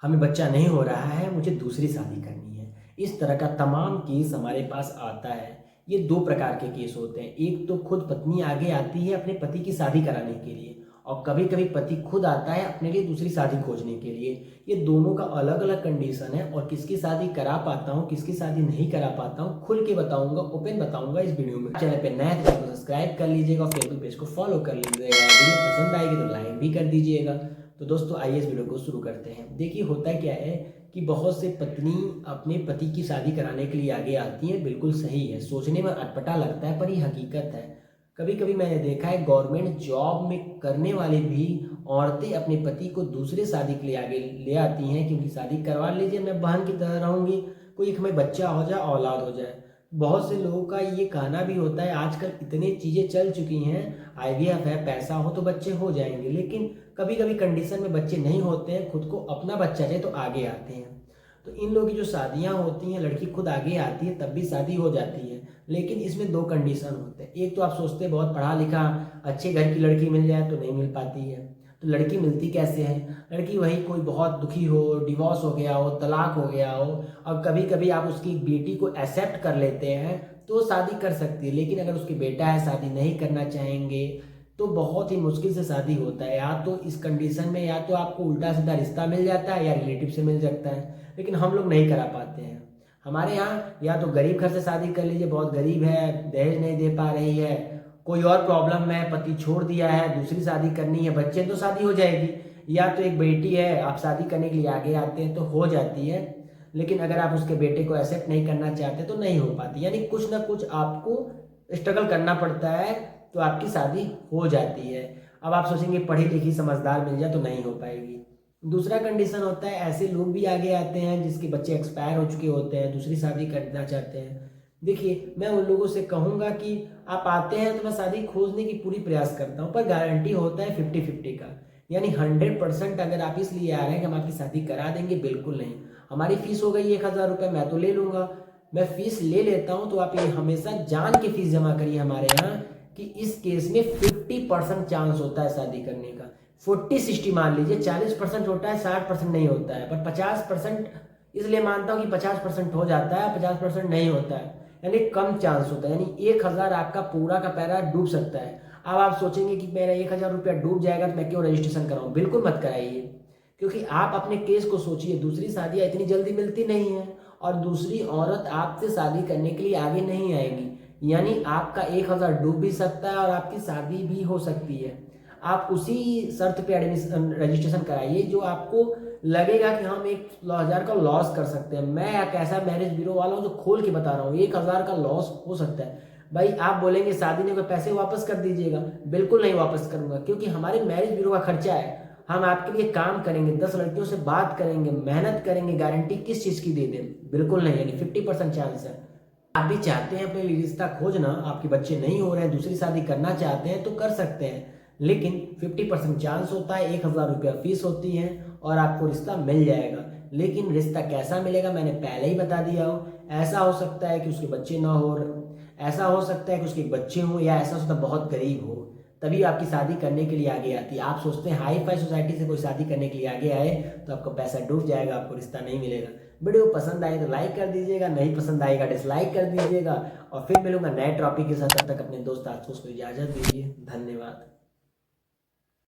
हमें बच्चा नहीं हो रहा है, मुझे दूसरी शादी करनी है। इस तरह का तमाम केस हमारे पास आता है। ये 2 प्रकार के केस होते हैं। एक तो खुद पत्नी आगे आती है अपने पति की शादी कराने के लिए, और कभी-कभी पति खुद आता है अपने लिए दूसरी शादी खोजने के लिए। ये दोनों का अलग-अलग कंडीशन है, और किसकी शादी करा पाता हूँ, किसकी शादी नहीं करा पाता हूँ, खुल के बताऊँगा, ओपन बताऊँगा इस वीडियो में। चैनल पे नए हैं तो चैनल को सब्सक्राइब कर लीजिएगा, फेसबुक पेज को फॉलो कर लीजिएगा। वीडियो पसंद आएगी तो लाइक भी कर दीजिएगा। तो दोस्तों आइए इस वीडियो को शुरू करते हैं। देखिए होता क्या है कि बहुत से पत्नी अपने पति की शादी कराने के लिए आगे आती हैं, बिल्कुल सही है। सोचने में अटपटा लगता है पर ये हकीकत है। कभी कभी मैंने देखा है गवर्नमेंट जॉब में करने वाले भी औरतें अपने पति को दूसरे शादी के लिए आगे ले आती हैं, क्योंकि शादी करवा लीजिए, मैं बहन की तरह रहूँगी, कोई एक हमें बच्चा हो जाए, औलाद हो जाए। बहुत से लोगों का ये कहना भी होता है आजकल इतनी चीज़ें चल चुकी हैं, आईवीएफ है, पैसा हो तो बच्चे हो जाएंगे। लेकिन कभी कभी कंडीशन में बच्चे नहीं होते हैं, खुद को अपना बच्चा चाहिए तो आगे आते हैं। तो इन लोगों की जो शादियां होती हैं, लड़की खुद आगे आती है तब भी शादी हो जाती है। लेकिन इसमें 2 कंडीशन होते हैं। एक तो आप सोचते हैं बहुत पढ़ा लिखा अच्छे घर की लड़की मिल जाए, तो नहीं मिल पाती है। तो लड़की मिलती कैसे है? लड़की वही कोई बहुत दुखी हो, डिवोर्स हो गया हो, तलाक हो गया हो, और कभी कभी आप उसकी बेटी को एक्सेप्ट कर लेते हैं तो शादी कर सकती है। लेकिन अगर उसकी बेटा है, शादी नहीं करना चाहेंगे, तो बहुत ही मुश्किल से शादी होता है। या तो इस कंडीशन में या तो आपको उल्टा सीधा रिश्ता मिल जाता है या रिलेटिव से मिल सकता है, लेकिन हम लोग नहीं करा पाते हैं। हमारे यहाँ या तो गरीब घर से शादी कर लीजिए, बहुत गरीब है, दहेज नहीं दे पा रही है, कोई और प्रॉब्लम है, पति छोड़ दिया है, दूसरी शादी करनी है, बच्चे तो शादी हो जाएगी। या तो एक बेटी है, आप शादी करने के लिए आगे आते हैं तो हो जाती है। लेकिन अगर आप उसके बेटे को एक्सेप्ट नहीं करना चाहते तो नहीं हो पाती। यानी कुछ ना कुछ आपको स्ट्रगल करना पड़ता है तो आपकी शादी हो जाती है। अब आप सोचेंगे पढ़ी लिखी समझदार मिल जाए तो नहीं हो पाएगी। दूसरा कंडीशन होता है ऐसे लोग भी आगे आते हैं जिसके बच्चे एक्सपायर हो चुके होते हैं, दूसरी शादी करना चाहते हैं। देखिए मैं उन लोगों से कहूँगा कि आप आते हैं तो मैं शादी खोजने की पूरी प्रयास करता हूँ, पर गारंटी होता है 50-50 का। यानी 100% अगर आप इसलिए आ रहे हैं कि हम आपकी शादी करा देंगे, बिल्कुल नहीं। हमारी फीस हो गई 1000 रुपये, मैं तो ले लूँगा, मैं फीस ले लेता हूँ। तो आप ये हमेशा जान के फीस जमा करिए हमारे यहाँ कि इस केस में 50% चांस होता है शादी करने का। 40-60 मान लीजिए, 40% होता है, 60% नहीं होता है। पर 50% इसलिए मानता हूँ कि 50% हो जाता है, 50% नहीं होता है, यानी कम चांस होता है। यानी 1000 आपका पूरा का पैरा डूब सकता है। अब आप सोचेंगे कि मेरा 1000 रुपया डूब जाएगा तो मैं क्यों रजिस्ट्रेशन कराऊँ? बिल्कुल मत कराइए, क्योंकि आप अपने केस को सोचिए। दूसरी शादियाँ इतनी जल्दी मिलती नहीं है, और दूसरी औरत आपसे शादी करने के लिए आगे नहीं आएगी। यानी आपका 1000 डूब भी सकता है और आपकी शादी भी हो सकती है। आप उसी शर्त पे एडमिशन रजिस्ट्रेशन कराइए जो आपको लगेगा कि हम 1000 का लॉस कर सकते हैं। मैं एक ऐसा मैरिज ब्यूरो वाला हूँ जो खोल के बता रहा हूँ, 1000 का लॉस हो सकता है। भाई आप बोलेंगे शादी नहीं, कोई पैसे वापस कर दीजिएगा, बिल्कुल नहीं वापस करूंगा, क्योंकि हमारे मैरिज ब्यूरो का खर्चा है। हम आपके लिए काम करेंगे, 10 लड़कियों से बात करेंगे, मेहनत करेंगे, गारंटी किस चीज़ की दे दें? बिल्कुल नहीं। यानी 50% चांस है। आप भी चाहते हैं अपने लिए रिश्ता खोजना, आपके बच्चे नहीं हो रहे हैं, दूसरी शादी करना चाहते हैं तो कर सकते हैं, लेकिन 50% चांस होता है, 1000 रुपया फीस होती है और आपको रिश्ता मिल जाएगा। लेकिन रिश्ता कैसा मिलेगा मैंने पहले ही बता दिया हो। ऐसा हो सकता है कि उसके बच्चे ना हो, ऐसा हो सकता है कि उसके बच्चे हों, या ऐसा हो सकता है बहुत गरीब हो, तभी आपकी शादी करने के लिए आगे आती है। आप सोचते हैं हाई फाई सोसाइटी से कोई शादी करने के लिए आगे आए तो आपका पैसा डूब जाएगा, आपको रिश्ता नहीं मिलेगा। वीडियो पसंद आए तो लाइक कर दीजिएगा, नहीं पसंद आएगा डिसलाइक कर दीजिएगा, और फिर मिलूंगा नए टॉपिक के साथ। तब तक अपने दोस्त आशुष को इजाज़त दीजिए। धन्यवाद।